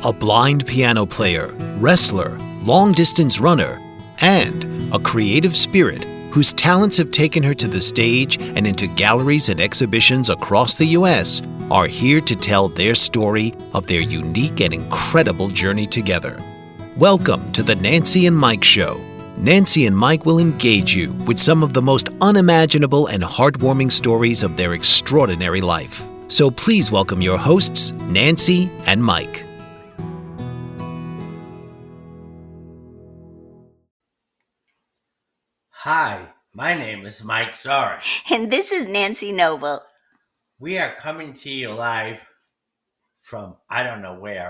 A blind piano player, wrestler, long-distance runner, and a creative spirit whose talents have taken her to the stage and into galleries and exhibitions across the U.S. are here to tell their story of their unique and incredible journey together. Welcome to the Nancy and Mike Show. Nancy and Mike will engage you with some of the most unimaginable and heartwarming stories of their extraordinary life. So please welcome your hosts, Nancy and Mike. Hi, my name is Mike Zorich. And this is Nancy Noble. We are coming to you live from I don't know where.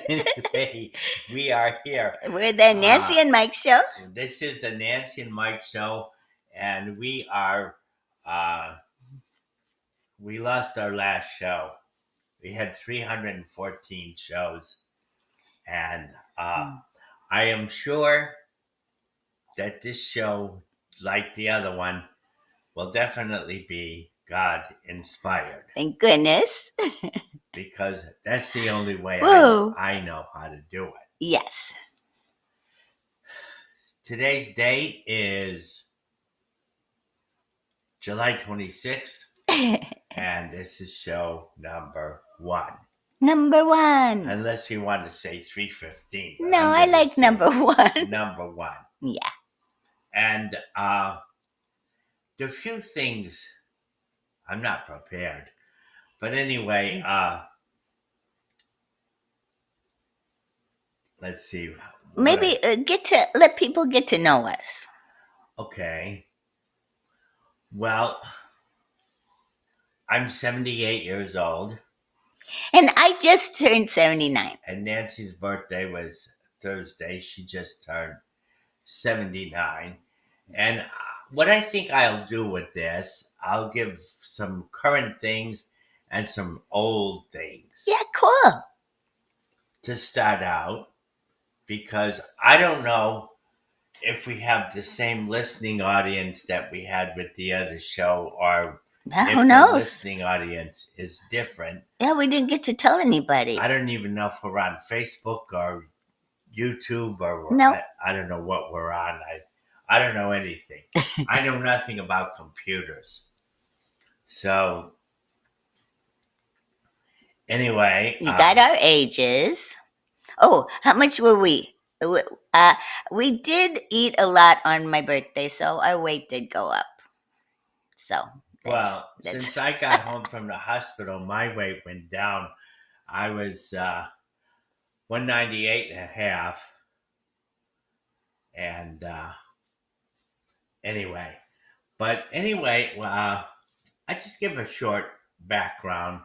Anyway, we are here. We're the Nancy and Mike Show. This is the Nancy and Mike Show, and we are, we lost our last show. We had 314 shows, and I am sure that this show, like the other one, will definitely be God-inspired. Thank goodness. Because that's the only way I know how to do it. Yes. Today's date is July 26th, and this is show number 1. Number 1. Unless you want to say 315. No, I like number 1. Number 1. Yeah. And the few things, I'm not prepared. But anyway, let's see. Maybe let people get to know us. Okay. Well, I'm 78 years old. And I just turned 79. And Nancy's birthday was Thursday. She just turned 79. And what I think I'll do with this, I'll give some current things and some old things. Yeah, cool. To start out, because I don't know if we have the same listening audience that we had with the other show, or who knows? The listening audience is different. Yeah, we didn't get to tell anybody. I don't even know if we're on Facebook or YouTube or no. I don't know what we're on. I don't know anything. I know nothing about computers. So anyway, you got our ages. Oh, how much were we? We did eat a lot on my birthday, so our weight did go up. So, since I got home from the hospital, my weight went down. I was 198 and a half. And anyway, I just give a short background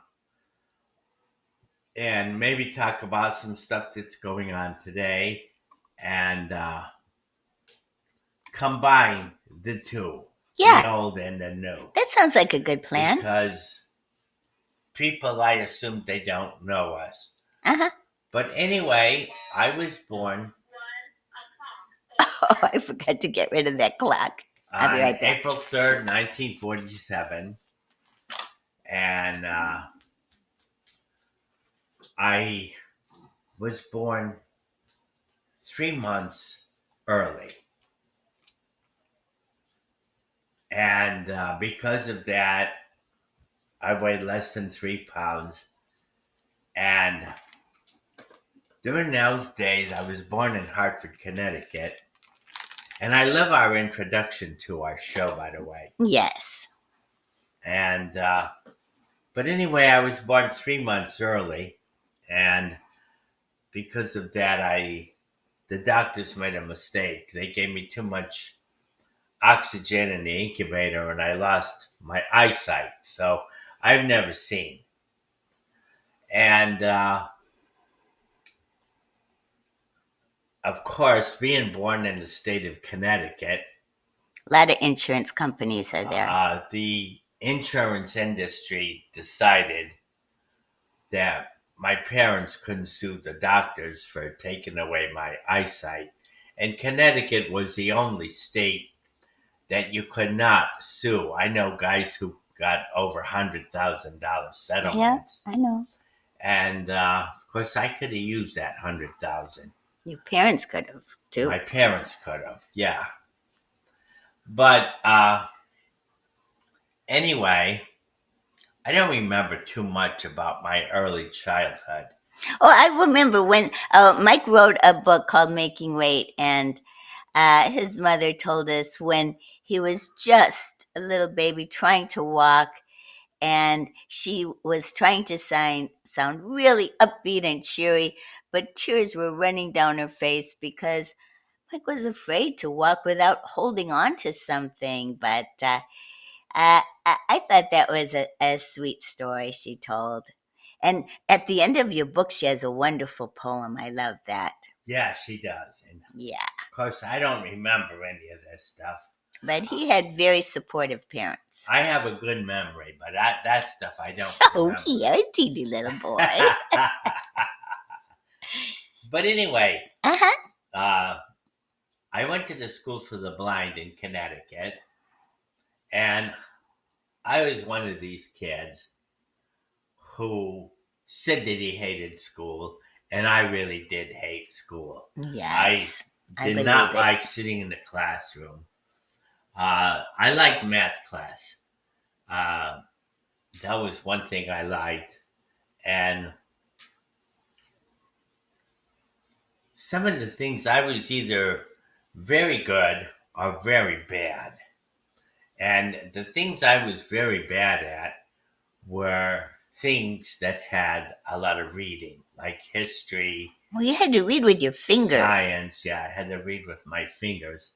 and maybe talk about some stuff that's going on today and combine the two. Yeah. The old and the new. That sounds like a good plan. Because people, I assume they don't know us. Uh-huh. But anyway, I was born... Oh, I forgot to get rid of that clock. I'll be right back. April 3rd, 1947. And I was born 3 months early. And because of that, I weighed less than 3 pounds. And during those days, I was born in Hartford, Connecticut. And I love our introduction to our show, by the way. Yes. And, but anyway, I was born 3 months early. And because of that, the doctors made a mistake. They gave me too much oxygen in the incubator and I lost my eyesight. So I've never seen. And, of course, being born in the state of Connecticut. A lot of insurance companies are there. The insurance industry decided that my parents couldn't sue the doctors for taking away my eyesight. And Connecticut was the only state that you could not sue. I know guys who got over $100,000 settlements. Yeah, I know. And of course, I could have used that 100,000. Your parents could have My too. parents could have, yeah. But anyway, I don't remember too much about my early childhood. Oh, I remember when Mike wrote a book called Making Weight, and his mother told us when he was just a little baby trying to walk, and she was trying to sound really upbeat and cheery, but tears were running down her face because Mike was afraid to walk without holding on to something. But I thought that was a sweet story she told. And at the end of your book, she has a wonderful poem. I love that. Yeah, she does. And Yeah. of course, I don't remember any of this stuff. But he had very supportive parents. I have a good memory, but that stuff I don't Oh, remember. you're a teeny little boy. But anyway, Uh-huh. I went to the School for the Blind in Connecticut, and I was one of these kids who said that he hated school, and I really did hate school. Yes. I Did believe not it. like sitting in the classroom. I liked math class. Uh, that was one thing I liked. And some of the things I was either very good or very bad. And the things I was very bad at were things that had a lot of reading, like history, Well, you had to read with your fingers. science. Yeah, I had to read with my fingers.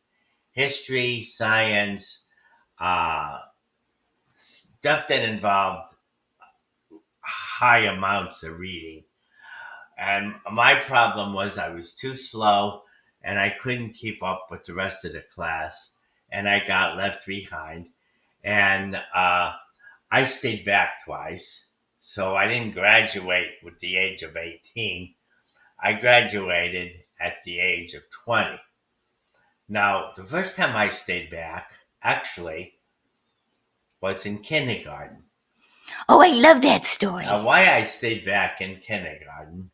History, science, uh, stuff that involved high amounts of reading. And my problem was I was too slow and I couldn't keep up with the rest of the class. And I got left behind. And I stayed back twice. So I didn't graduate with the age of 18. I graduated at the age of 20. Now, the first time I stayed back, actually, was in kindergarten. Oh, I love that story. Now, why I stayed back in kindergarten,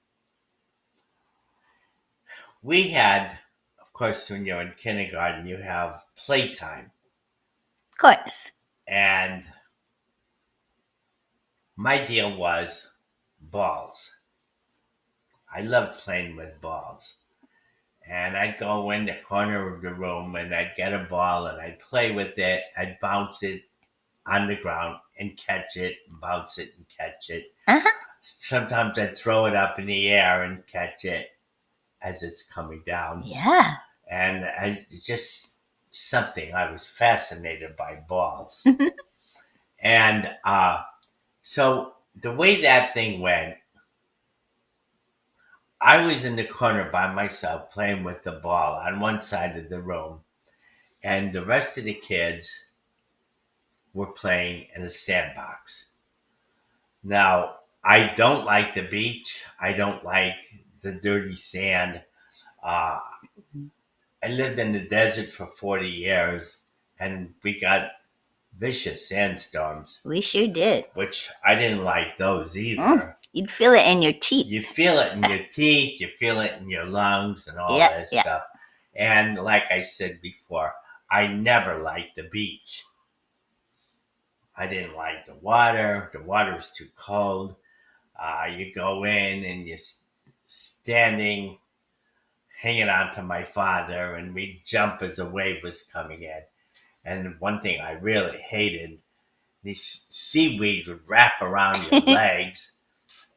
we had, of course, when you're in kindergarten, you have playtime. Of course. And my deal was balls. I loved playing with balls. And I'd go in the corner of the room and I'd get a ball and I'd play with it. I'd bounce it on the ground and catch it, and bounce it and catch it. Uh-huh. Sometimes I'd throw it up in the air and catch it as it's coming down. Yeah. And I just something, I was fascinated by balls. And so the way that thing went, I was in the corner by myself playing with the ball on one side of the room, and the rest of the kids were playing in a sandbox. Now, I don't like the beach. I don't like the dirty sand. Uh, I lived in the desert for 40 years, and we got vicious sandstorms, We sure did. which I didn't like those either. You'd feel it in your teeth. You feel it in your teeth, you feel it in your lungs, and all Yeah, this yeah. stuff. And like I said before, I never liked the beach. I didn't like the water. The water was too cold. You go in and you're standing, hanging on to my father, and we'd jump as a wave was coming in. And one thing I really hated, the seaweed would wrap around your legs,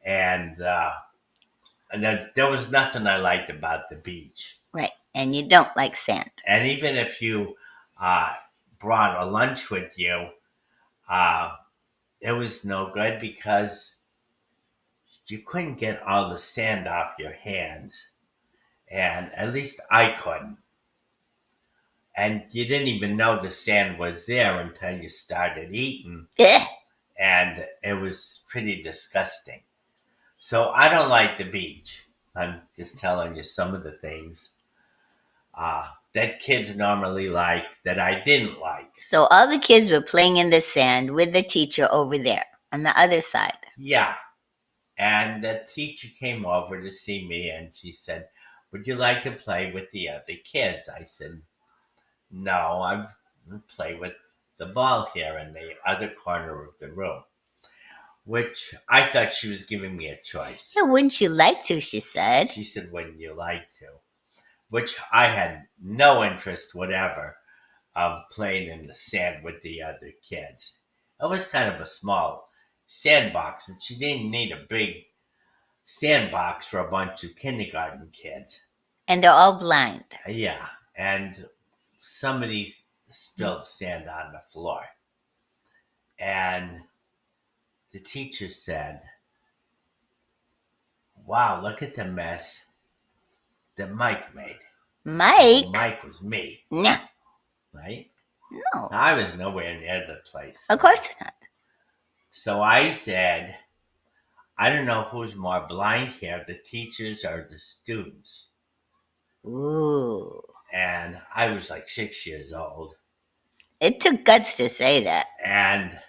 and there was nothing I liked about the beach. Right. And you don't like sand. And even if you brought a lunch with you, it was no good because you couldn't get all the sand off your hands. And at least I couldn't. And you didn't even know the sand was there until you started eating. Ugh. And it was pretty disgusting. So I don't like the beach. I'm just telling you some of the things that kids normally like that I didn't like. So all the kids were playing in the sand with the teacher over there on the other side. Yeah. And the teacher came over to see me and she said, "Would you like to play with the other kids?" I said, "No, I'm going to play with the ball here in the other corner of the room," which I thought she was giving me a choice. Yeah, wouldn't you like to, she said. She said, "Wouldn't you like to?" Which I had no interest whatever of playing in the sand with the other kids. It was kind of a small sandbox, and she didn't need a big sandbox for a bunch of kindergarten kids. And they're all blind. Yeah, and somebody spilled sand on the floor. And the teacher said, "Wow, look at the mess that Mike made." Mike? Mike was me, No, right? no. I was nowhere near the place. Of course not. So I said, "I don't know who's more blind here, the teachers or the students." Ooh. And I was like 6 years old. It took guts to say that. And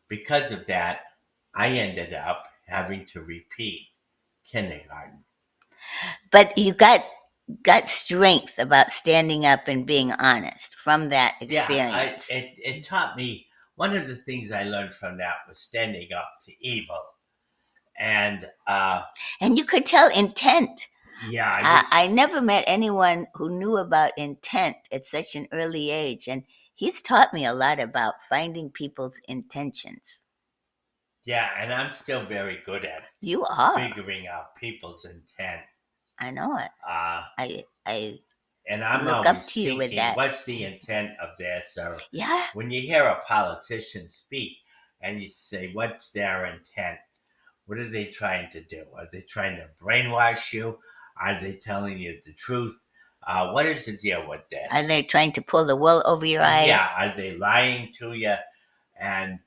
because of that, I ended up having to repeat kindergarten. But you got strength about standing up and being honest from that experience. Yeah, it taught me, one of the things I learned from that was standing up to evil. And and you could tell intent. yeah, I never met anyone who knew about intent at such an early age. And he's taught me a lot about finding people's intentions. yeah, and I'm still very good at You are. figuring out people's intent. I know it. I And I'm look always up to you with thinking, that. what's the intent of this? Or Yeah. when you hear a politician speak and you say, what's their intent? What are they trying to do? Are they trying to brainwash you? Are they telling you the truth? What is the deal with this? Are they trying to pull the wool over your eyes? Yeah, are they lying to you? And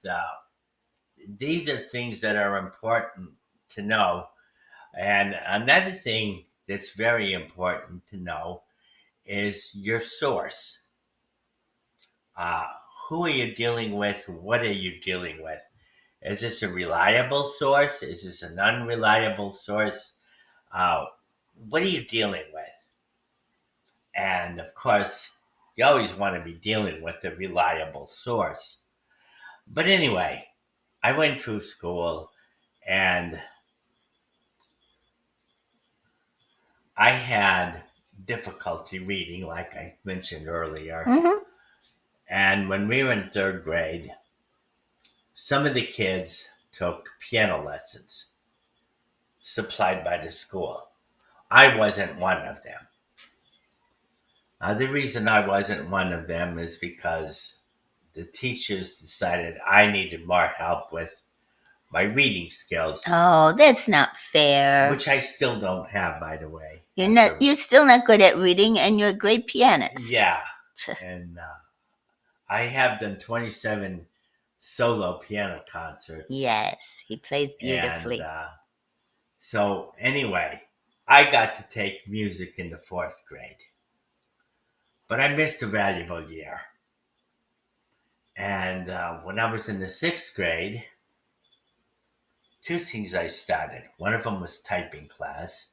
these are things that are important to know. And another thing that's very important to know is your source. Who are you dealing with? What are you dealing with? Is this a reliable source? Is this an unreliable source? What are you dealing with? And of course, you always want to be dealing with a reliable source. But anyway, I went through school and I had difficulty reading, like I mentioned earlier. Mm-hmm. And when we were in third grade, some of the kids took piano lessons supplied by the school. I wasn't one of them. The reason I wasn't one of them is because the teachers decided I needed more help with my reading skills, Oh, that's not fair. which I still don't have, by the way. You're still not good at reading, and you're a great pianist. Yeah, and I have done 27 solo piano concerts. Yes, he plays beautifully. And, so anyway, I got to take music in the fourth grade, but I missed a valuable year. And when I was in the sixth grade, two things I started. One of them was typing class.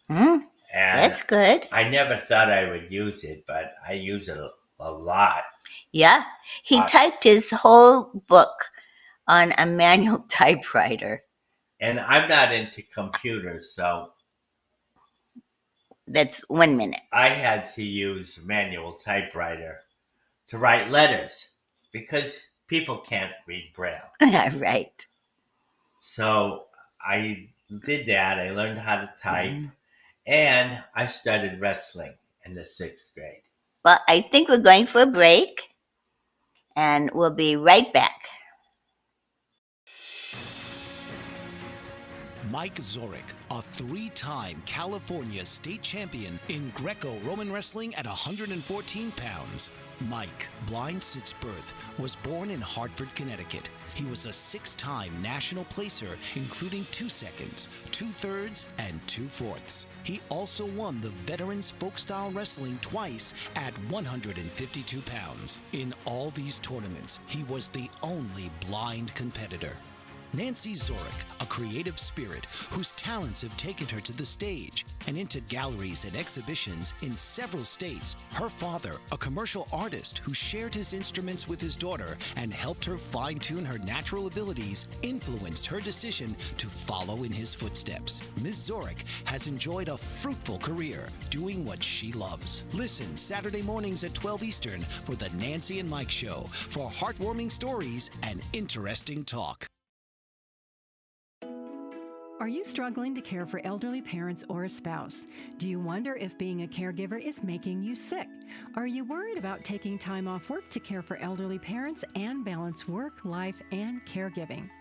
Hmm? And That's good. I never thought I would use it, but I use it a lot. Yeah, he typed his whole book on a manual typewriter. And I'm not into computers, so That's 1 minute. I had to use manual typewriter to write letters because people can't read Braille. Right. So I did that. I learned how to type, and I started wrestling in the sixth grade. Well, I think we're going for a break, and we'll be right back. Mike Zorich, a three-time California state champion in Greco-Roman wrestling at 114 pounds. Mike, blind since birth, was born in Hartford, Connecticut. He was a six-time national placer, including 2 seconds, 2/3, and 2/4. He also won the Veterans Folk-Style Wrestling twice at 152 pounds. In all these tournaments, he was the only blind competitor. Nancy Zorich, a creative spirit whose talents have taken her to the stage and into galleries and exhibitions in several states. Her father, a commercial artist who shared his instruments with his daughter and helped her fine-tune her natural abilities, influenced her decision to follow in his footsteps. Ms. Zorich has enjoyed a fruitful career doing what she loves. Listen Saturday mornings at 12 Eastern for The Nancy and Mike Show for heartwarming stories and interesting talk. Are you struggling to care for elderly parents or a spouse? Do you wonder if being a caregiver is making you sick? Are you worried about taking time off work to care for elderly parents and balance work, life, and caregiving?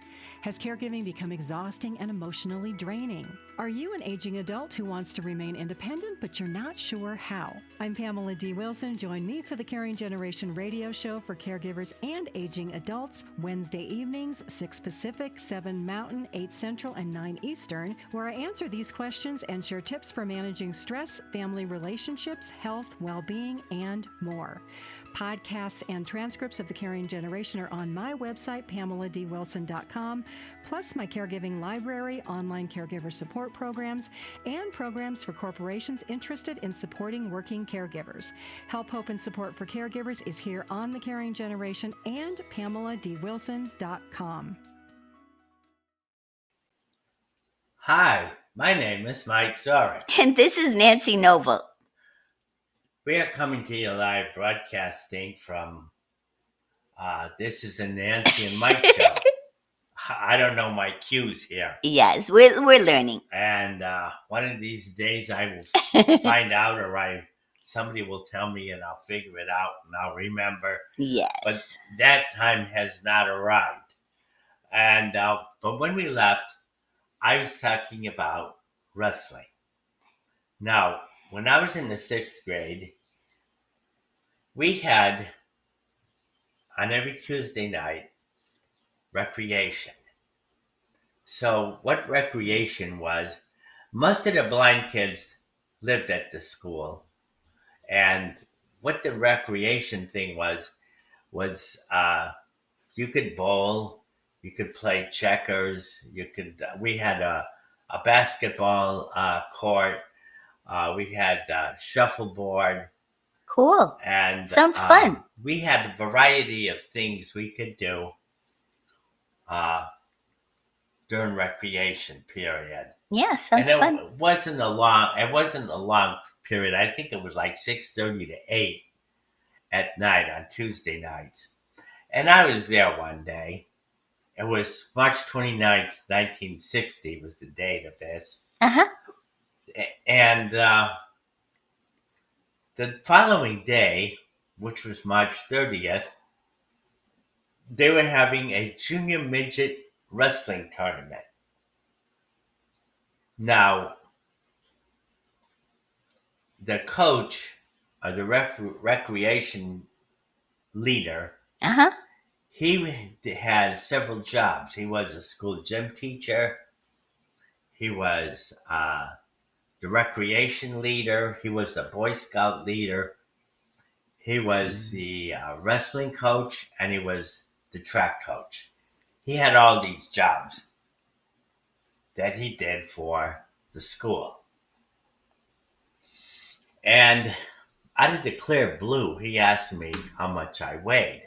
Has caregiving become exhausting and emotionally draining? Are you an aging adult who wants to remain independent, but you're not sure how? I'm Pamela D. Wilson. Join me for the Caring Generation radio show for caregivers and aging adults, Wednesday evenings, 6 Pacific, 7 Mountain, 8 Central, and 9 Eastern, where I answer these questions and share tips for managing stress, family relationships, health, well-being, and more. Podcasts and transcripts of The Caring Generation are on my website, PamelaDWilson.com, plus my caregiving library, online caregiver support programs, and programs for corporations interested in supporting working caregivers. Help, hope, and support for caregivers is here on The Caring Generation and PamelaDWilson.com. Hi, my name is Mike Zorich. And this is Nancy Noble. We are coming to you live broadcasting from, this is a Nancy and Mike show. I don't know my cues here. Yes, we're learning. And one of these days I will find out, or somebody will tell me and I'll figure it out and I'll remember. Yes. But that time has not arrived. And but when we left, I was talking about wrestling. Now, when I was in the 6th grade, we had, on every Tuesday night, recreation. So what recreation was, most of the blind kids lived at the school. And what the recreation thing was you could bowl, you could play checkers, we had a basketball court, we had shuffleboard. Cool. And sounds fun. We had a variety of things we could do during recreation period. Yeah, sounds and fun. It wasn't a long period. I think it was like 6:30 to 8 at night on Tuesday nights. And I was there one day. It was March 29th, 1960 was the date of this. Uh-huh. And the following day, which was March 30th, they were having a junior midget wrestling tournament. Now, the coach, or the recreation leader, he had several jobs. He was a school gym teacher. He was the recreation leader. He was the Boy Scout leader. He was the wrestling coach, and he was the track coach. He had all these jobs that he did for the school. And out of the clear blue, he asked me how much I weighed.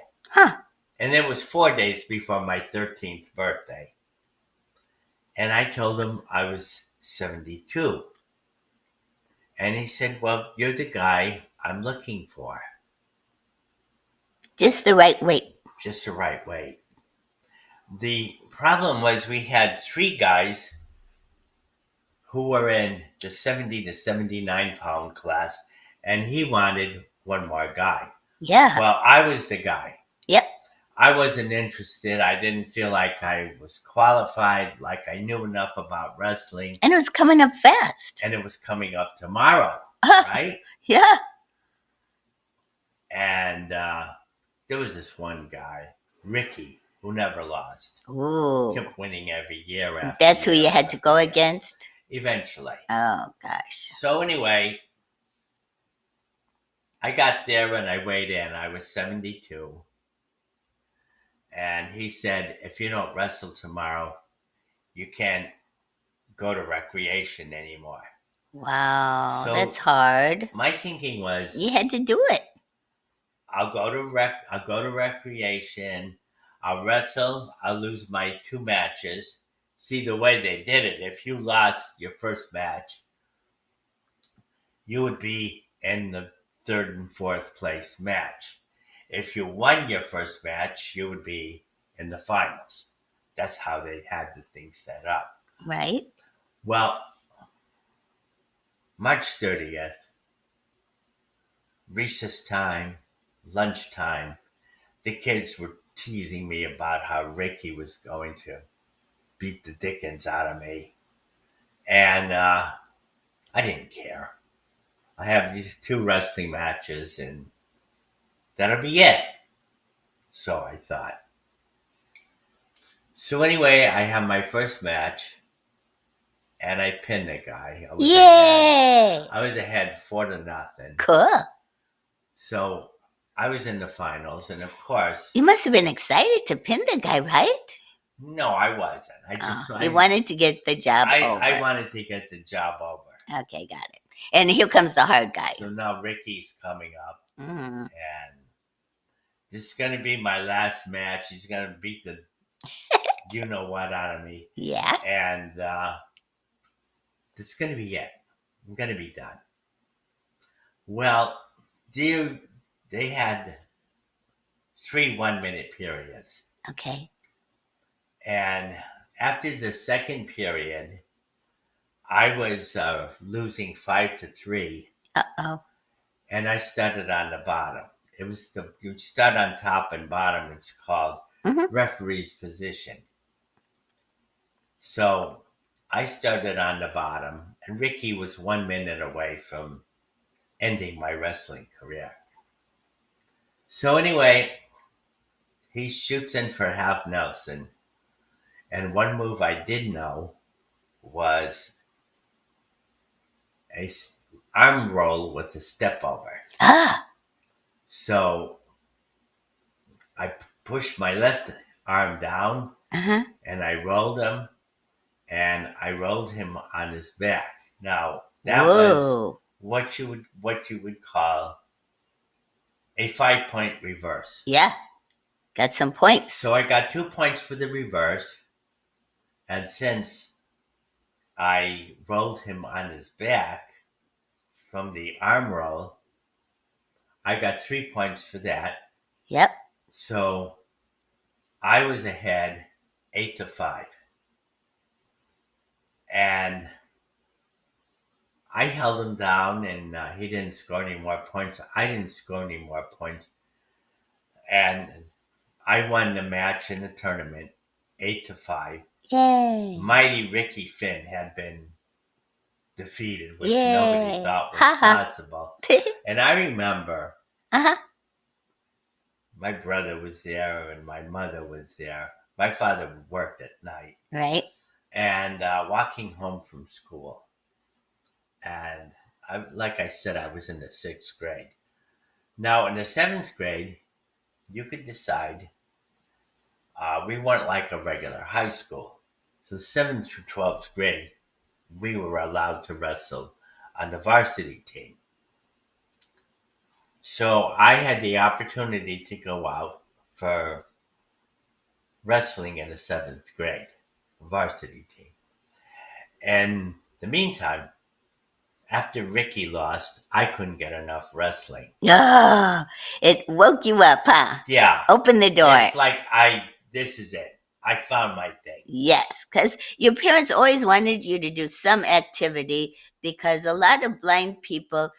And it was 4 days before my 13th birthday. And I told him I was 72. And he said, well, you're the guy I'm looking for. Just the right weight. Just the right weight. The problem was we had 3 guys who were in the 70 to 79 pound class, and he wanted one more guy. Yeah. Well, I was the guy. Yep. I wasn't interested. I didn't feel like I was qualified, like I knew enough about wrestling. And it was coming up fast. And it was coming up tomorrow, right? Yeah. And there was this one guy, Ricky, who never lost. Ooh. Kept winning every year after. That's who you had to go against? Eventually. Oh, gosh. So anyway, I got there and I weighed in. I was 72. And he said, if you don't wrestle tomorrow, you can't go to recreation anymore. Wow, So that's hard. my thinking was, You had to do it. I'll go to recreation. I'll wrestle. I'll lose my 2 matches. See, the way they did it, if you lost your first match, you would be in the third and fourth place match. If you won your first match, you would be in the finals. That's how they had the thing set up. Right? Well, March 30th, recess time, lunchtime, the kids were teasing me about how Ricky was going to beat the dickens out of me. And I didn't care. I have these 2 wrestling matches, and that'll be it. So I thought. So anyway, I have my first match, and I pinned the guy. Yay! I was ahead 4-0. Cool. So I was in the finals, and of course, You must have been excited to pin the guy, right? no, I wasn't. I just You wanted to get the job over. I wanted to get the job over. Okay, got it. And here comes the hard guy. So now Ricky's coming up, Mhm. and this is going to be my last match. He's going to beat the you know what out of me, Yeah. and it's going to be it. I'm going to be done. Well, they had 3 1-minute periods. Okay. And after the second period, I was losing 5-3, Uh-oh. and I started on the bottom. You start on top and bottom. It's called Mhm. referee's position. So I started on the bottom, and Ricky was 1 minute away from ending my wrestling career. So anyway, he shoots in for half Nelson, and one move I did know was a arm roll with a step over. Ah. So I pushed my left arm down, Uh-huh. and I rolled him, and I rolled him on his back. Now that Whoa. was what you would call a 5-point reverse. Yeah. Got some points. So I got 2 points for the reverse, and since I rolled him on his back from the arm roll, I got 3 points for that. Yep. So I was ahead 8-5. And I held him down, and he didn't score any more points. I didn't score any more points. And I won the match in the tournament 8-5. Yay. Mighty Ricky Finn had been defeated, which Yay. nobody thought was Ha ha. possible. And I remember Uh-huh. my brother was there and my mother was there. My father worked at night. Right. And walking home from school. And like I said, I was in the 6th grade. Now, in the 7th grade, you could decide. We weren't like a regular high school. So 7th through 12th grade, we were allowed to wrestle on the varsity team. So I had the opportunity to go out for wrestling in the 7th grade varsity team. And in the meantime, after Ricky lost, I couldn't get enough wrestling. Oh, it woke you up, huh? Yeah. Open the door. It's like this is it. I found my thing. Yes, because your parents always wanted you to do some activity because a lot of blind people,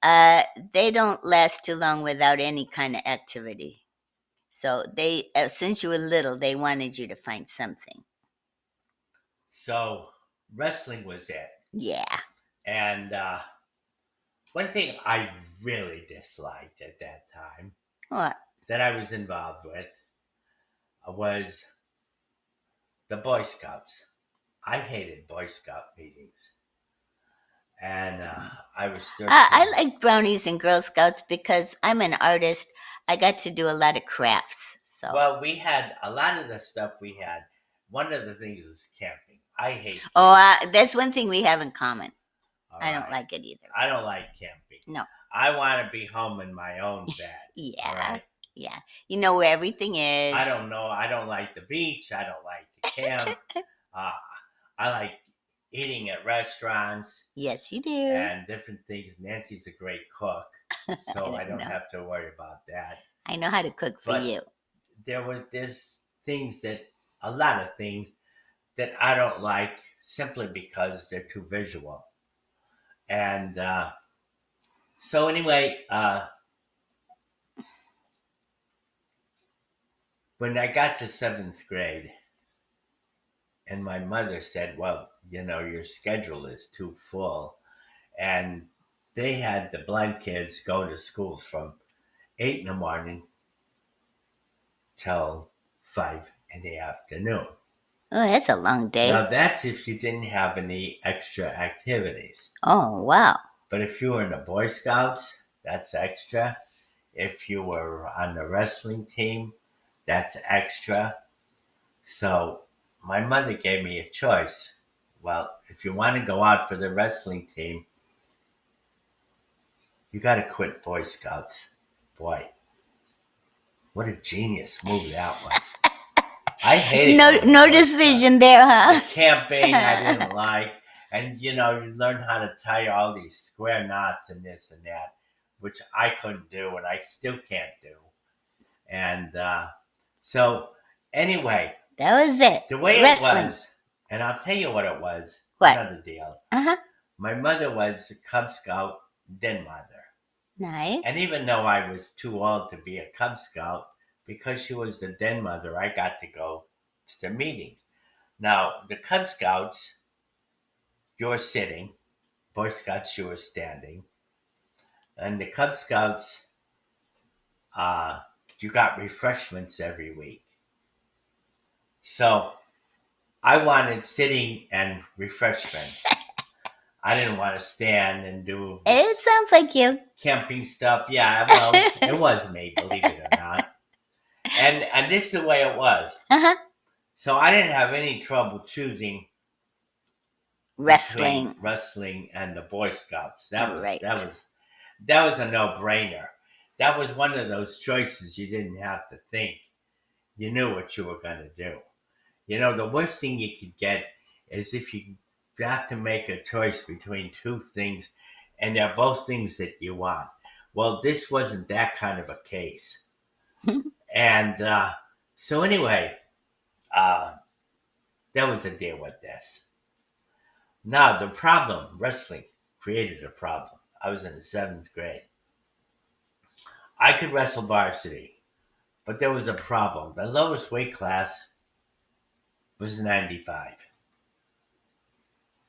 they don't last too long without any kind of activity. So they, since you were little, they wanted you to find something. So wrestling was it. Yeah. And one thing I really disliked at that time What? that I was involved with was the Boy Scouts. I hated Boy Scout meetings. And I was 13. I like brownies and Girl Scouts because I'm an artist. I got to do a lot of crafts. So Well, we had a lot of the stuff we had. one of the things is camping. I hate camping. Oh, that's one thing we have in common. All I don't right? like it either. I don't like camping. No. I want to be home in my own bed. Yeah. All right. Yeah. You know where everything is. I don't know. I don't like the beach. I don't like to camp. I like eating at restaurants Yes, you do. and different things. Nancy's a great cook, so I don't know. have to worry about that. I know how to cook for But you. There's things a lot of things that I don't like simply because they're too visual. And so anyway, when I got to seventh grade, and my mother said, well, your schedule is too full. And they had the blind kids go to school from 8 in the morning till 5 in the afternoon. Oh, that's a long day. Now, that's if you didn't have any extra activities. Oh, wow. But if you were in the Boy Scouts, that's extra. If you were on the wrestling team, that's extra. So my mother gave me a choice. Well, if you want to go out for the wrestling team, you got to quit Boy Scouts. Boy, what a genius move that was. I hated No decision there, huh? The camping I didn't like. And, you learn how to tie all these square knots and this and that, which I couldn't do and I still can't do. And so, anyway. That was it. The way Wrestling. it was, and I'll tell you what it was. What? Another deal. Uh-huh. My mother was a Cub Scout den mother. Nice. And even though I was too old to be a Cub Scout, because she was the den mother, I got to go to the meeting. Now, the Cub Scouts, you're sitting. Boy Scouts, you were standing. And the Cub Scouts, you got refreshments every week. So I wanted sitting and refreshments. I didn't want to stand and do It sounds like you. Camping stuff. Yeah, well, it was me, believe it or not. And this is the way it was. Uh-huh. So I didn't have any trouble choosing wrestling and the Boy Scouts. That was right. that was a no-brainer. That was one of those choices you didn't have to think. You knew what you were going to do. The worst thing you could get is if you have to make a choice between two things and they're both things that you want. Well, this wasn't that kind of a case. And so anyway, that was the deal with this. Now, the problem, wrestling created a problem. I was in the 7th grade. I could wrestle varsity, but there was a problem. The lowest weight class was 95.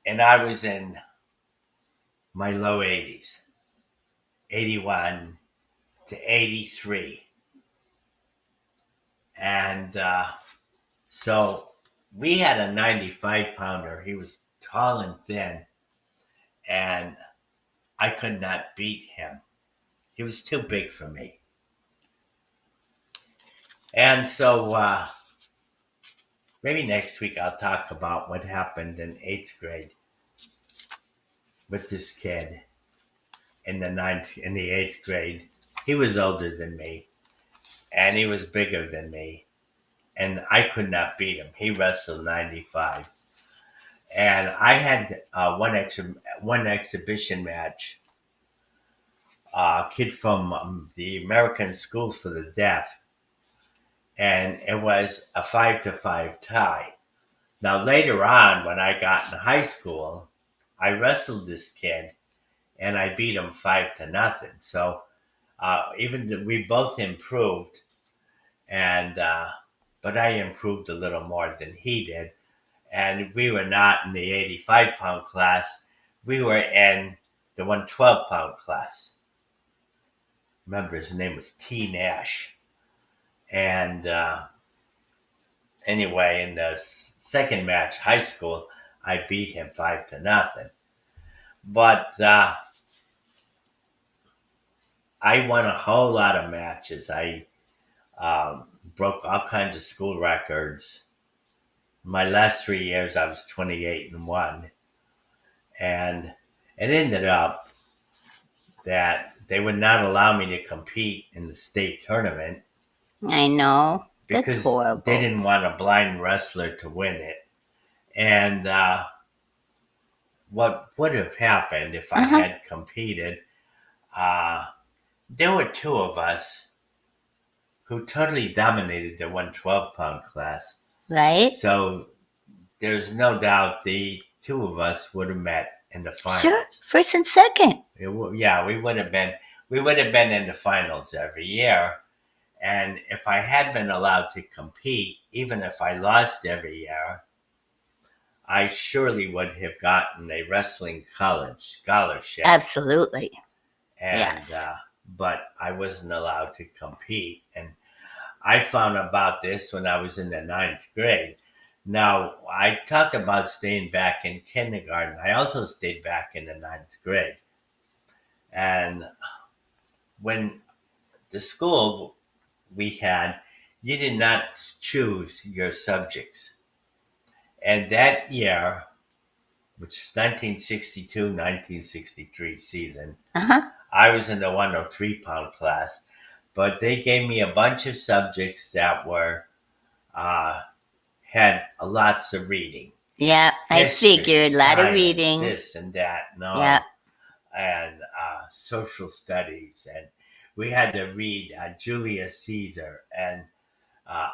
And I was in my low 80s, 81 to 83. And so we had a 95-pounder. He was tall and thin, and I could not beat him. He was too big for me. And so maybe next week I'll talk about what happened in 8th grade with this kid in the 8th grade. He was older than me, and he was bigger than me, and I could not beat him. He wrestled 95. And I had one exhibition match, a kid from the American Schools for the Deaf, and it was a 5-5 tie. Now, later on, when I got in high school, I wrestled this kid, and I beat him 5-0. So even we both improved, and but I improved a little more than he did. And we were not in the 85-pound class. We were in the 112-pound class. Remember, his name was T. Nash. And anyway, in the second match, high school, I beat him 5-0. But I won a whole lot of matches. I broke all kinds of school records. my last 3 years, I was 28-1, and it ended up that they would not allow me to compete in the state tournament I know. That's because they horrible. didn't want a blind wrestler to win it. And what would have happened if I Uh-huh. had competed? Uh, there were two of us who totally dominated the 112-pound class. Right? So there's no doubt the two of us would have met in the Sure. finals. First and second. Yeah, we would have been in the finals every year. And if I had been allowed to compete, even if I lost every year, I surely would have gotten a wrestling college scholarship. Absolutely. And Yes. but I wasn't allowed to compete, and I found about this when I was in the ninth grade. Now, I talked about staying back in kindergarten. I also stayed back in the ninth grade. And when the school we had, you did not choose your subjects. And that year, which is 1962-1963 season, Uh-huh. I was in the 103-pound class, but they gave me a bunch of subjects that were uh, had lots of reading. Yeah, I History, figured. A lot of science, reading. this and that, Yeah. and social studies, and we had to read Julius Caesar, and uh,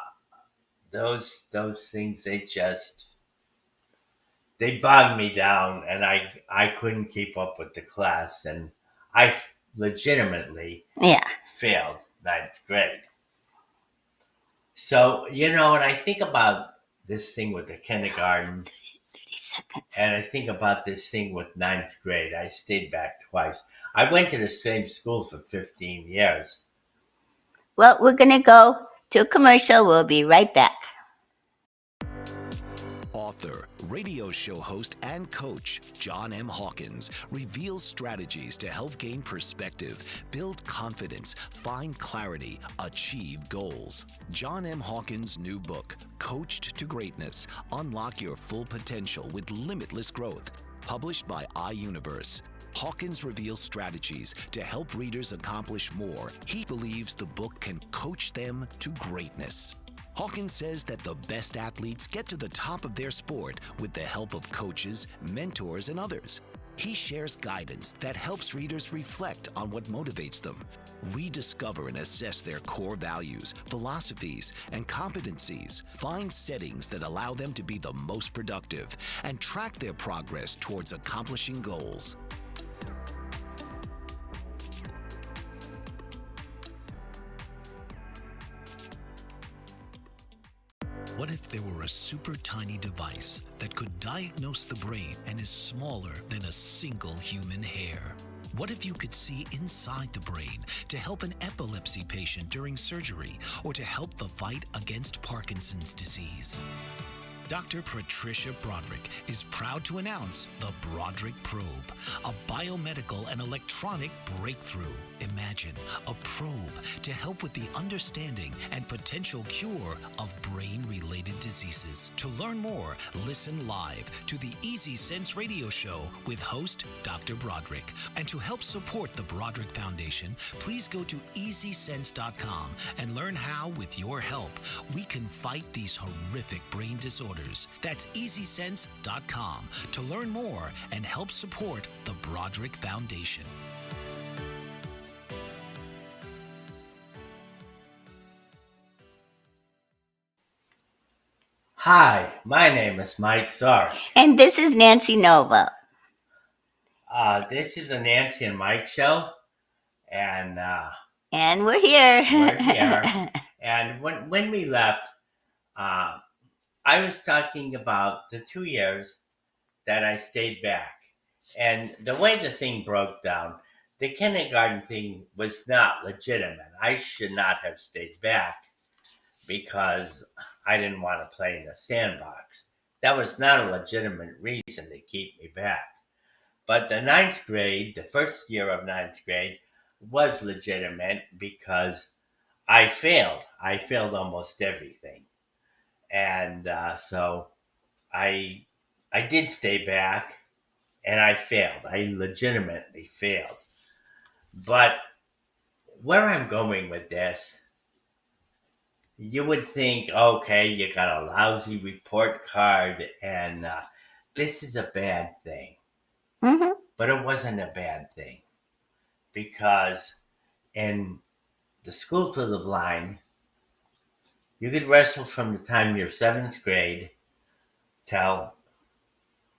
those things they bogged me down, and I couldn't keep up with the class, and I legitimately Yeah. failed ninth grade. So when I think about this thing with the kindergarten, 30 seconds. and I think about this thing with ninth grade, I stayed back twice. I went to the same school for 15 years. Well, we're going to go to a commercial. We'll be right back. Author, radio show host, and coach John M. Hawkins reveals strategies to help gain perspective, build confidence, find clarity, achieve goals. John M. Hawkins' new book, Coached to Greatness: Unlock Your Full Potential with Limitless Growth, published by iUniverse. Hawkins reveals strategies to help readers accomplish more. He believes the book can coach them to greatness. Hawkins says that the best athletes get to the top of their sport with the help of coaches, mentors, and others. He shares guidance that helps readers reflect on what motivates them, rediscover and assess their core values, philosophies, and competencies, find settings that allow them to be the most productive, and track their progress towards accomplishing goals. What if there were a super tiny device that could diagnose the brain and is smaller than a single human hair? What if you could see inside the brain to help an epilepsy patient during surgery or to help the fight against Parkinson's disease? Dr. Patricia Broderick is proud to announce the Broderick Probe, a biomedical and electronic breakthrough. Imagine a probe to help with the understanding and potential cure of brain-related diseases. To learn more, listen live to the Easy Sense radio show with host Dr. Broderick. And to help support the Broderick Foundation, please go to EasySense.com and learn how, with your help, we can fight these horrific brain disorders. That's EasySense.com to learn more and help support the Broderick Foundation. Hi, my name is Mike Zark. And this is Nancy Nova. This is a Nancy and Mike show, and And we're here. we're here. And when we left, I was talking about the 2 years that I stayed back. And the way the thing broke down, the kindergarten thing was not legitimate. I should not have stayed back because I didn't want to play in the sandbox. That was not a legitimate reason to keep me back. But the ninth grade, the first year of ninth grade, was legitimate because I failed. I failed almost everything. And so I I did stay back, and I failed. I legitimately failed. But where I'm going with this, you would think, okay, you got a lousy report card, and this is a bad thing. Mm-hmm. But it wasn't a bad thing because in the School for the Blind, you could wrestle from the time you're seventh grade till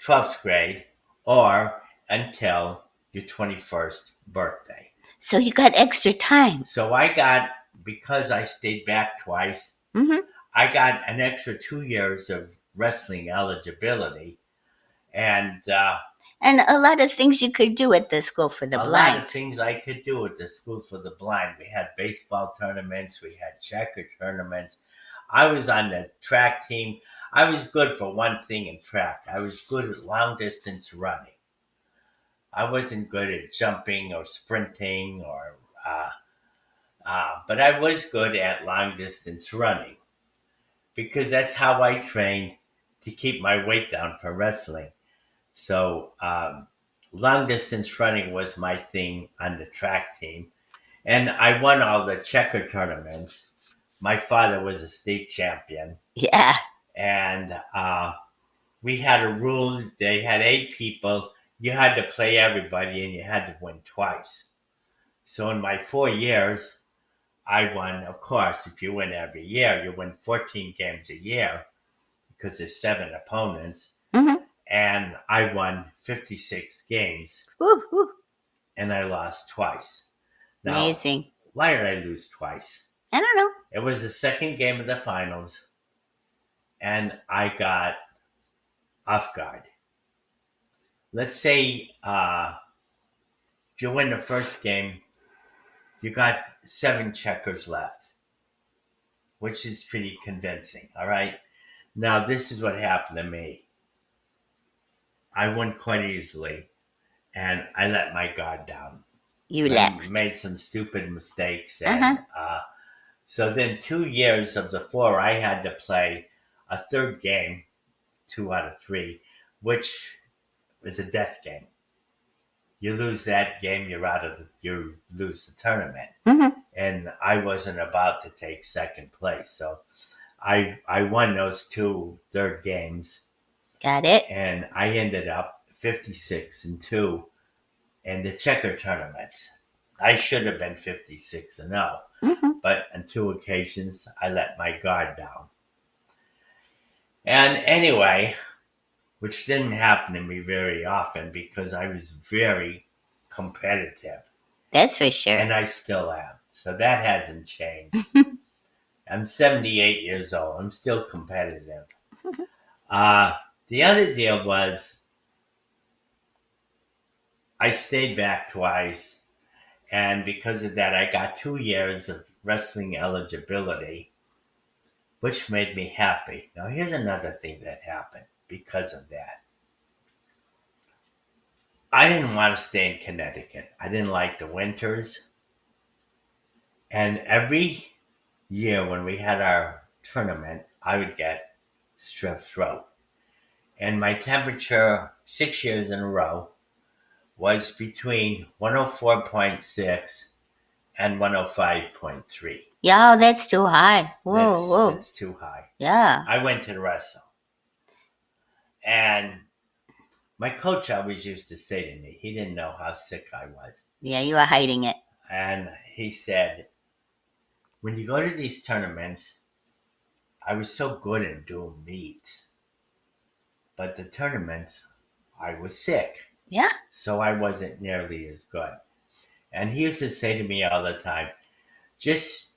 12th grade or until your 21st birthday. So you got extra time. So I got, because I stayed back twice, Mm-hmm. I got an extra 2 years of wrestling eligibility. And And a lot of things you could do at the School for the a lot Blind. of things I could do at the School for the Blind. We had baseball tournaments, we had checker tournaments. I was on the track team. I was good for one thing in track. I was good at long distance running. I wasn't good at jumping or sprinting but I was good at long distance running because that's how I trained to keep my weight down for wrestling. So long distance running was my thing on the track team, and I won all the checker tournaments. My father was a state champion, Yeah. and we had a rule. They had 8 people. You had to play everybody, and you had to win twice. So in my 4 years, I won. Of course, if you win every year, you win 14 games a year because there's 7 opponents, Mm-hmm. and I won 56 games, Woo, woo. and I lost twice. Now, Amazing. why did I lose twice? I don't know. It was the second game of the finals, and I got off guard. Let's say you win the first game, you got 7 checkers left, which is pretty convincing. All right. Now, this is what happened to me. I won quite easily, and I let my guard down. You I relaxed. made some stupid mistakes, and so then 2 years of the 4, I had to play a third game, 2 out of 3, which is a death game. You lose that game, you lose the tournament. Mm-hmm. And I wasn't about to take second place, so I won those 2 third games, Got it. and I ended up 56-2 in the checker tournaments. I should have been 56-0, Mm-hmm. but on 2 occasions I let my guard down. And anyway, which didn't happen to me very often because I was very competitive, That's for sure. and I still am. So that hasn't changed. I'm 78 years old. I'm still competitive. The other deal was I stayed back twice, and because of that, I got 2 years of wrestling eligibility, which made me happy. Now, here's another thing that happened because of that. I didn't want to stay in Connecticut. I didn't like the winters. And every year when we had our tournament, I would get strep throat. And my temperature 6 years in a row was between 104.6 and 105.3. Yeah, that's too high. Whoa, whoa. That's too high. Yeah. I went to wrestle. And my coach always used to say to me, he didn't know how sick I was. Yeah, you are hiding it. And he said, when you go to these tournaments, I was so good at doing meets. But the tournaments, I was sick. Yeah. So I wasn't nearly as good. And he used to say to me all the time, just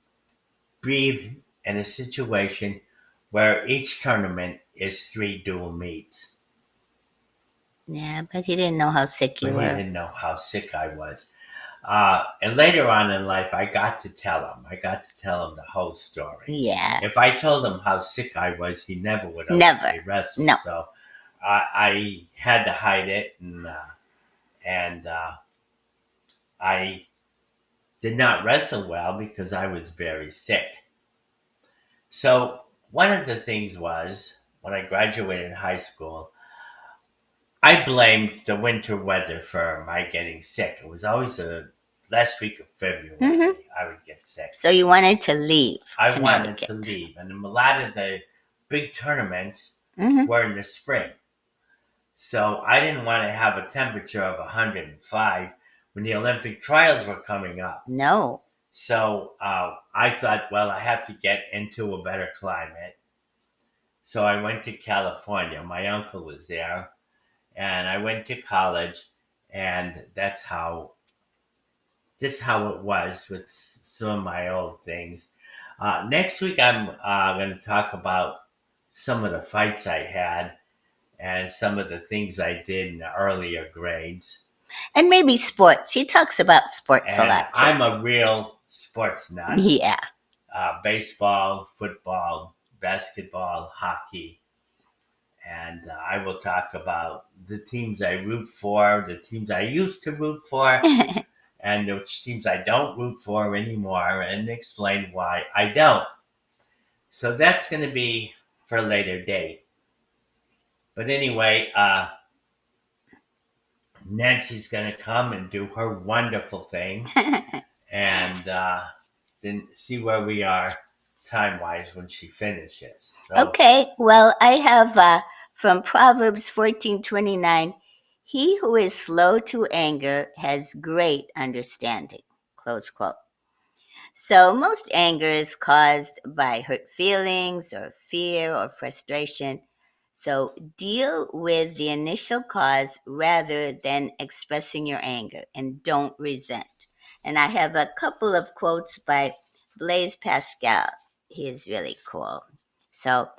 breathe in a situation where each tournament is 3 dual meets. Yeah, but he didn't know how sick you But he were. didn't know how sick I was. And later on in life, I got to tell him the whole story. Yeah. If I told him how sick I was, he never would have Never. let me wrestle. No. So I had to hide it, and I did not wrestle well because I was very sick. So one of the things was when I graduated high school, I blamed the winter weather for my getting sick. It was always the last week of February Hmm. I would get sick. So you wanted to leave I wanted to Connecticut. leave, and a lot of the big tournaments Hmm. were in the spring. So I didn't want to have a temperature of 105 when the Olympic trials were coming up. No. So I thought, well, I have to get into a better climate. So I went to California. My uncle was there, and I went to college, and that's how it was with some of my old things. Next week, I'm going to talk about some of the fights I had and some of the things I did in the earlier grades. And maybe sports. He talks about sports a And lot too. I'm a real sports nut. Yeah. Baseball, football, basketball, hockey. And I will talk about the teams I root for, the teams I used to root for, and which teams I don't root for anymore, and explain why I don't. So that's going to be for a later date. But anyway, Nancy's going to come and do her wonderful thing, and then see where we are time wise when she finishes. So, Okay. Well, I have from Proverbs 14:29. He who is slow to anger has great understanding. Close quote. So, most anger is caused by hurt feelings or fear or frustration. So, deal with the initial cause rather than expressing your anger and don't resent. And I have a couple of quotes by Blaise Pascal. He is really cool. So,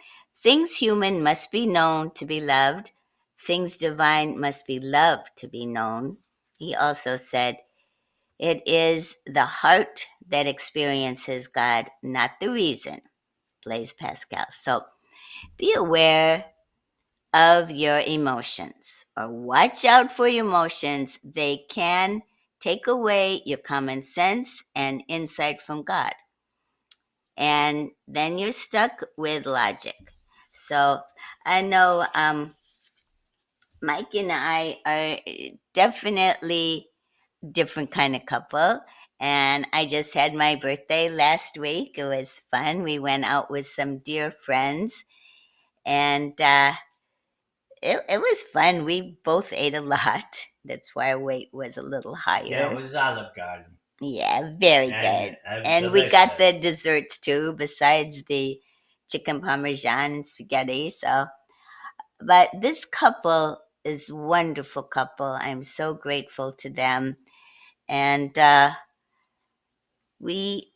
things human must be known to be loved, things divine must be loved to be known. He also said, it is the heart that experiences God, not the reason. Blaise Pascal. So be aware of your emotions or watch out for your emotions. They can take away your common sense and insight from God. And then you're stuck with logic. So I know Mike and I are definitely different kind of couple. And I just had my birthday last week. It was fun. We went out with some dear friends, and it was fun. We both ate a lot. That's why our weight was a little yeah, it higher. was Olive Garden. Yeah, very And good. And we delicious. got the desserts too, besides the chicken parmesan and spaghetti. So, but this couple is wonderful couple. I'm so grateful to them. And we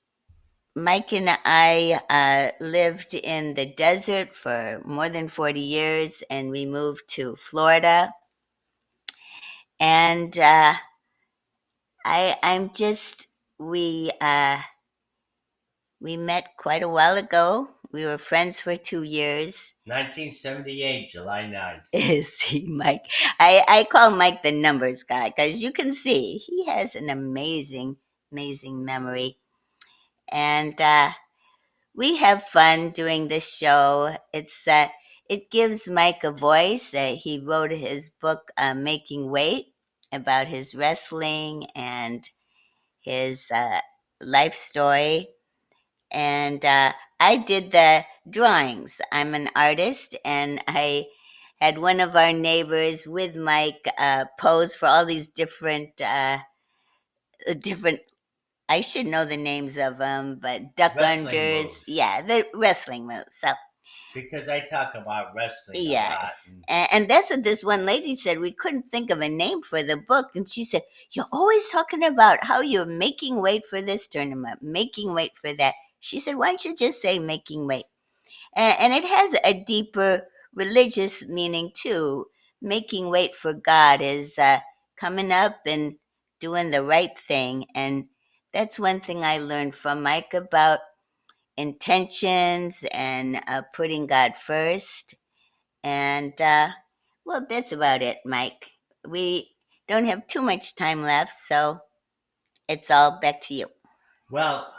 Mike and I lived in the desert for more than 40 years, and we moved to Florida. And I'm just we met quite a while ago. We were friends for 2 years. 1978, July 9th. See, Mike, I call Mike the numbers guy because you can see he has an amazing memory, and we have fun doing this show. It gives Mike a voice. He wrote his book, Making Weight, about his wrestling and his life story. And I did the drawings. I'm an artist, and I had one of our neighbors with Mike pose for all these different. I should know the names of them, but duck Wrestling unders. moves. Yeah, the wrestling moves. So Because I talk about wrestling a lot. yes. And that's what this one lady said. We couldn't think of a name for the book. And she said, you're always talking about how you're making weight for this tournament, making weight for that. She said, why don't you just say making weight? And it has a deeper religious meaning too. Making weight for God is coming up and doing the right thing. And that's one thing I learned from Mike about intentions and putting God first. And well, that's about it, Mike. We don't have too much time left, so it's all back to you. Well,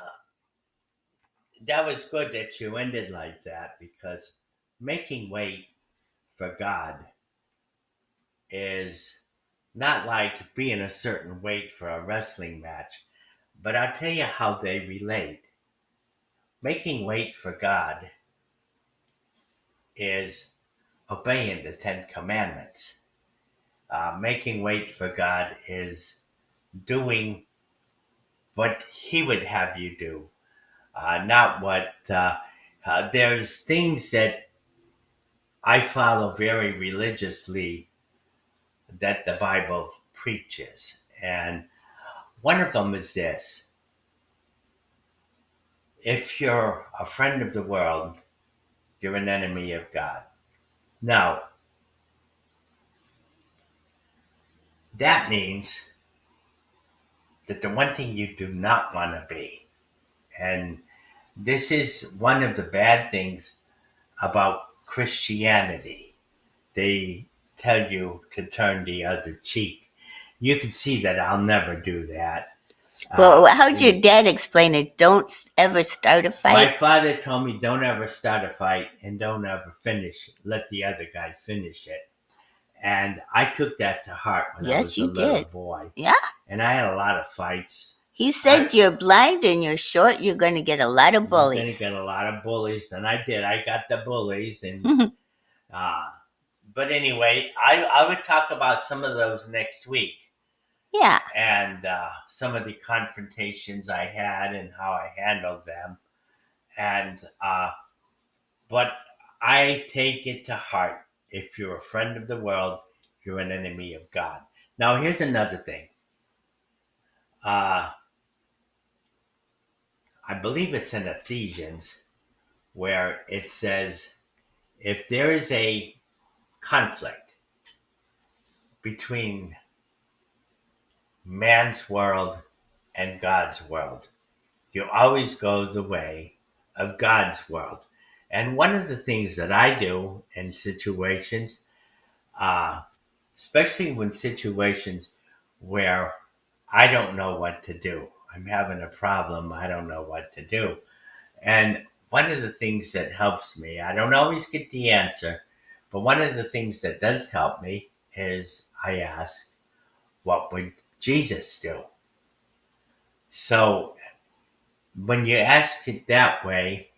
that was good that you ended like that because making weight for God is not like being a certain weight for a wrestling match, but I'll tell you how they relate. Making weight for God is obeying the Ten Commandments. Making weight for God is doing what He would have you do, not what. There's things that I follow very religiously that the Bible preaches. And one of them is this: if you're a friend of the world, you're an enemy of God. Now, that means that the one thing you do not want to be, and this is one of the bad things about Christianity, they tell you to turn the other cheek. You can see that I'll never do that. Well, how'd your dad explain it? Don't ever start a My fight? father told me don't ever start a fight and don't ever finish it. Let the other guy finish it. And I took that to heart when I Yes, was a you little did. boy. Yeah. And I had a lot of fights. He said you're blind and you're short, you're going to get a lot of You're going to bullies. get a lot of bullies. And I did. I got the bullies. And but anyway, I would talk about some of those next week. Yeah. And some of the confrontations I had and how I handled them. And but I take it to heart. If you're a friend of the world, you're an enemy of God. Now, here's another thing. I believe it's in Ephesians where it says, if there is a conflict between man's world and God's world, you always go the way of God's world. And one of the things that I do in situations, especially when situations where I don't know what to do, I'm having a problem, I don't know what to do. And one of the things that helps me, I don't always get the answer, but one of the things that does help me is I ask, what would Jesus do? So when you ask it that way,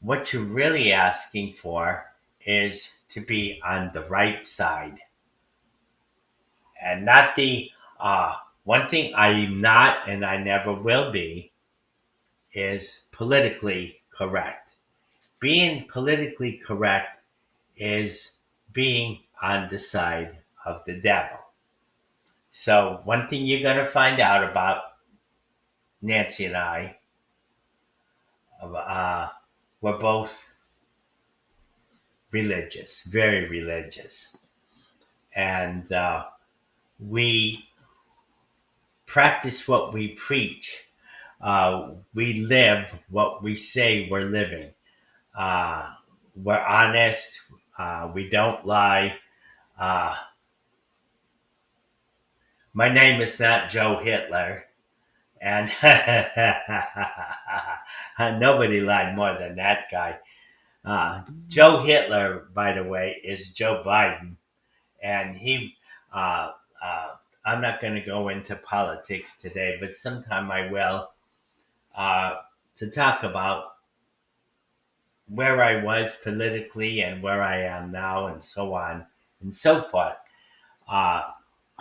what you're really asking for is to be on the right side. And not the, one thing I'm not and I never will be is politically correct. Being politically correct is being on the side of the devil. So one thing you're going to find out about Nancy and I, we're both religious, very religious. And we practice what we preach. We live what we say we're living. We're honest. We don't lie. My name is not Joe Hitler. And nobody lied more than that guy. Joe Hitler, by the way, is Joe Biden. And I'm not going to go into politics today, but sometime I will, to talk about where I was politically and where I am now and so on and so forth. 1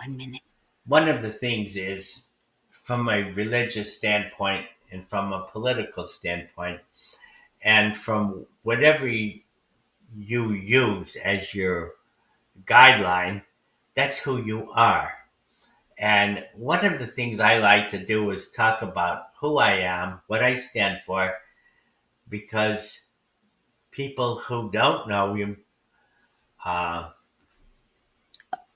minute. One of the things is, from a religious standpoint and from a political standpoint, and from whatever you use as your guideline, that's who you are. And one of the things I like to do is talk about who I am, what I stand for, because people who don't know you,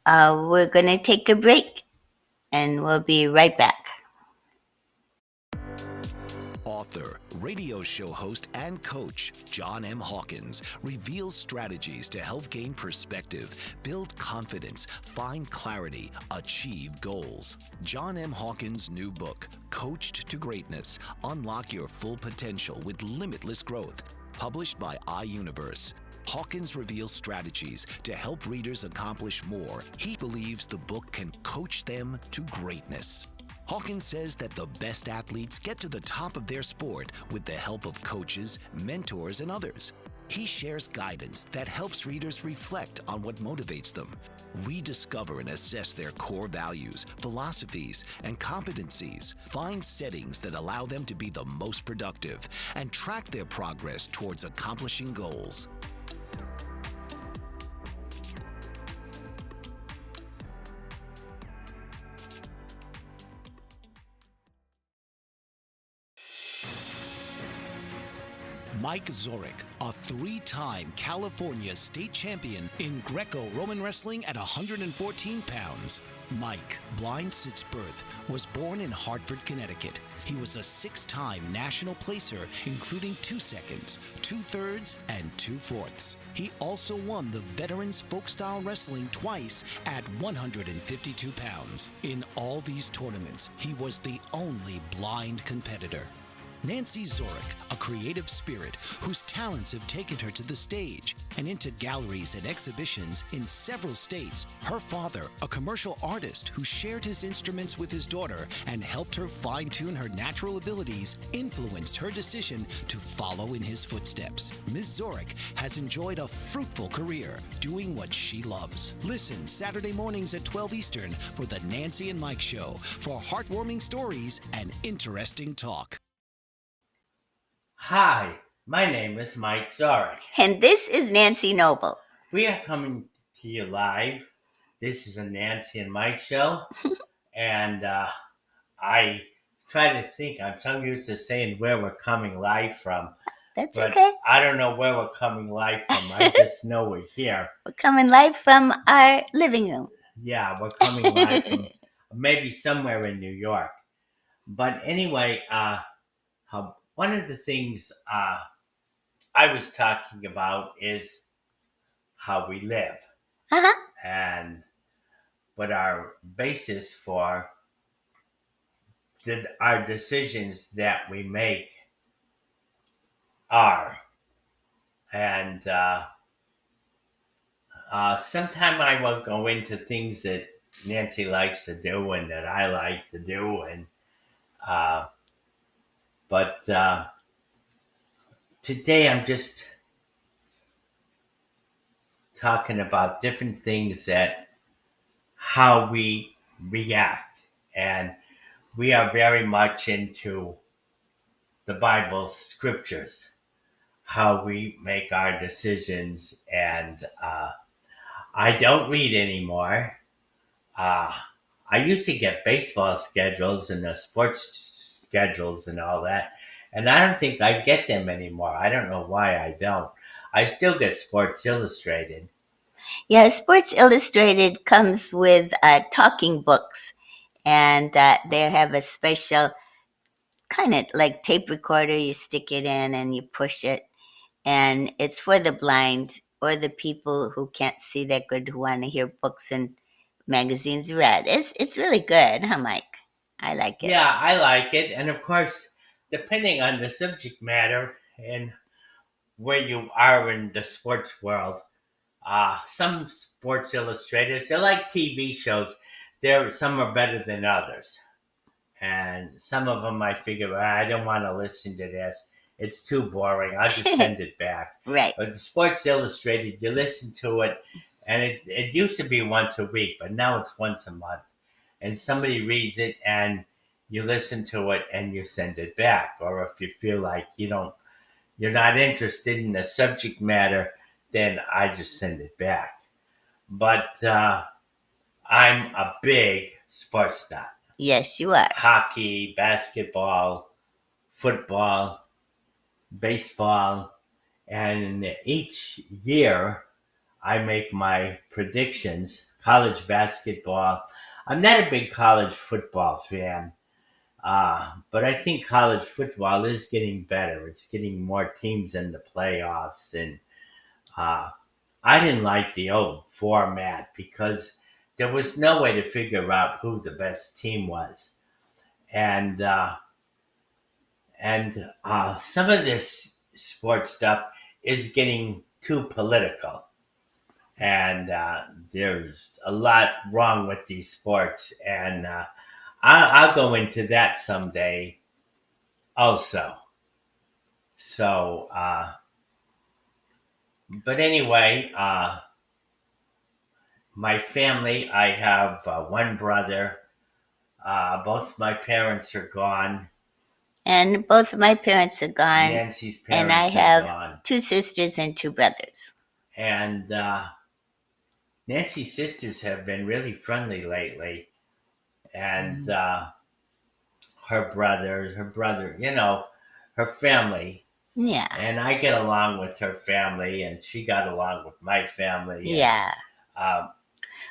We're going to take a break and we'll be right back. Author, radio show host, and coach John M. Hawkins reveals strategies to help gain perspective, build confidence, find clarity, achieve goals. John M. Hawkins' new book, Coached to Greatness: Unlock Your Full Potential with Limitless Growth, published by iUniverse. Hawkins reveals strategies to help readers accomplish more. He believes the book can coach them to greatness. Hawkins says that the best athletes get to the top of their sport with the help of coaches, mentors, and others. He shares guidance that helps readers reflect on what motivates them, rediscover and assess their core values, philosophies, and competencies, find settings that allow them to be the most productive, and track their progress towards accomplishing goals. Mike Zorek, a three-time California state champion in Greco-Roman wrestling at 114 pounds. Mike, blind since birth, was born in Hartford, Connecticut. He was a six-time national placer, including 2 seconds, 2/3, and 2/4. He also won the Veterans Folk-Style Wrestling twice at 152 pounds. In all these tournaments, he was the only blind competitor. Nancy Zorek, a creative spirit whose talents have taken her to the stage and into galleries and exhibitions in several states. Her father, a commercial artist who shared his instruments with his daughter and helped her fine-tune her natural abilities, influenced her decision to follow in his footsteps. Ms. Zorek has enjoyed a fruitful career doing what she loves. Listen Saturday mornings at 12 Eastern for the Nancy and Mike Show for heartwarming stories and interesting talk. Hi, my name is Mike Zorek. And this is Nancy Noble. We are coming to you live. This is a Nancy and Mike show. And I try to think, I'm so used to saying where we're coming live from. That's But okay. I don't know where we're coming live from. I just know we're here. We're coming live from our living room. Yeah, we're coming live from maybe somewhere in New York. But anyway, one of the things I was talking about is how we live Uh-huh. and what our basis for our decisions that we make are. And sometime I will go into things that Nancy likes to do and that I like to do. And but today I'm just talking about different things that how we react. And we are very much into the Bible scriptures, how we make our decisions. And I don't read anymore. I used to get baseball schedules and the sports schedules and all that. And I don't think I get them anymore. I don't know why I don't. I still get Sports Illustrated. Yeah, Sports Illustrated comes with talking books, and they have a special kind of like tape recorder. You stick it in and you push it, and it's for the blind or the people who can't see that good who want to hear books and magazines read. It's really good, huh, Mike? I like it. Yeah, I like it. And of course, depending on the subject matter and where you are in the sports world, some Sports Illustrateds, they're like TV shows. Some are better than others. And some of them I figure, I don't want to listen to this. It's too boring. I'll just send it back. Right. But the Sports Illustrated, you listen to it, and it used to be once a week, but now it's once a month. And somebody reads it, and you listen to it, and you send it back. Or if you feel like you're not interested in the subject matter, then I just send it back. But I'm a big sports nut. Yes, you are. Hockey, basketball, football, baseball, and each year I make my predictions. College basketball. I'm not a big college football fan, but I think college football is getting better. It's getting more teams in the playoffs, and I didn't like the old format because there was no way to figure out who the best team was, and some of this sports stuff is getting too political. And there's a lot wrong with these sports. And I'll go into that someday also. So, but anyway, my family, I have one brother. Both my parents are gone. And both of my parents are gone. Nancy's And parents I are have gone. 2 sisters and 2 brothers. And Nancy's sisters have been really friendly lately. And her brother, her family. Yeah. And I get along with her family, and she got along with my family. And, Yeah.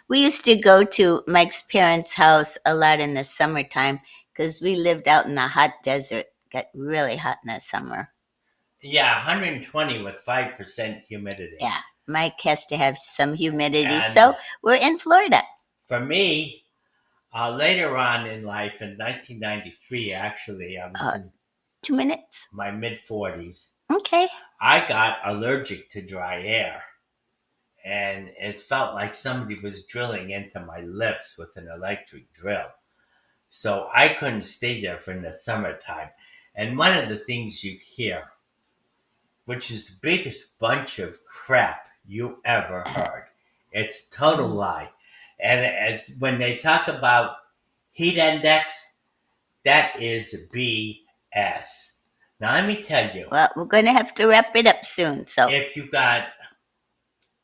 We used to go to Mike's parents' house a lot in the summertime because we lived out in the hot desert. Got really hot in the summer. Yeah, 120 with 5% humidity. Yeah. Mike has to have some humidity. And so we're in Florida. For me, later on in life, in 1993, actually, I was in 2 minutes. my mid-40s. Okay. I got allergic to dry air. And it felt like somebody was drilling into my lips with an electric drill. So I couldn't stay there for the summertime. And one of the things you hear, which is the biggest bunch of crap you ever heard, it's a total lie. And when they talk about heat index, that is BS. Now let me tell you. Well, we're going to have to wrap it up soon. So if you got...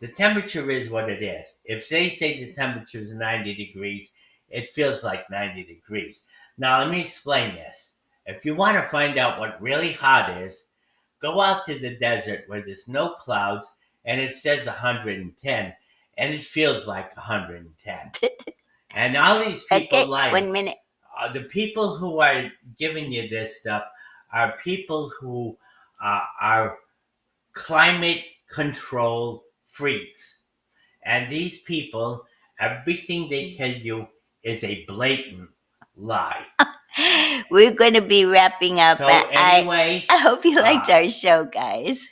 The temperature is what it is. If they say the temperature is 90 degrees, it feels like 90 degrees. Now, let me explain this. If you want to find out what really hot is, go out to the desert where there's no clouds and it says 110, and it feels like 110. And all these people okay, 1 minute. The people who are giving you this stuff are people who are climate control freaks. And these people, everything they tell you is a blatant lie. We're going to be wrapping up. So anyway, I hope you liked our show, guys.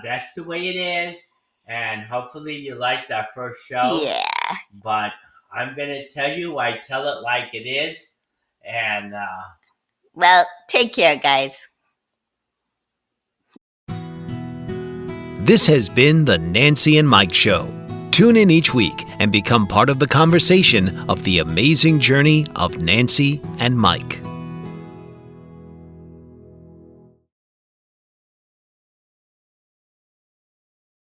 That's the way it is. And hopefully you liked our first show. Yeah. But I'm going to tell you, I tell it like it is. And well, take care, guys. This has been the Nancy and Mike Show. Tune in each week and become part of the conversation of the amazing journey of Nancy and Mike.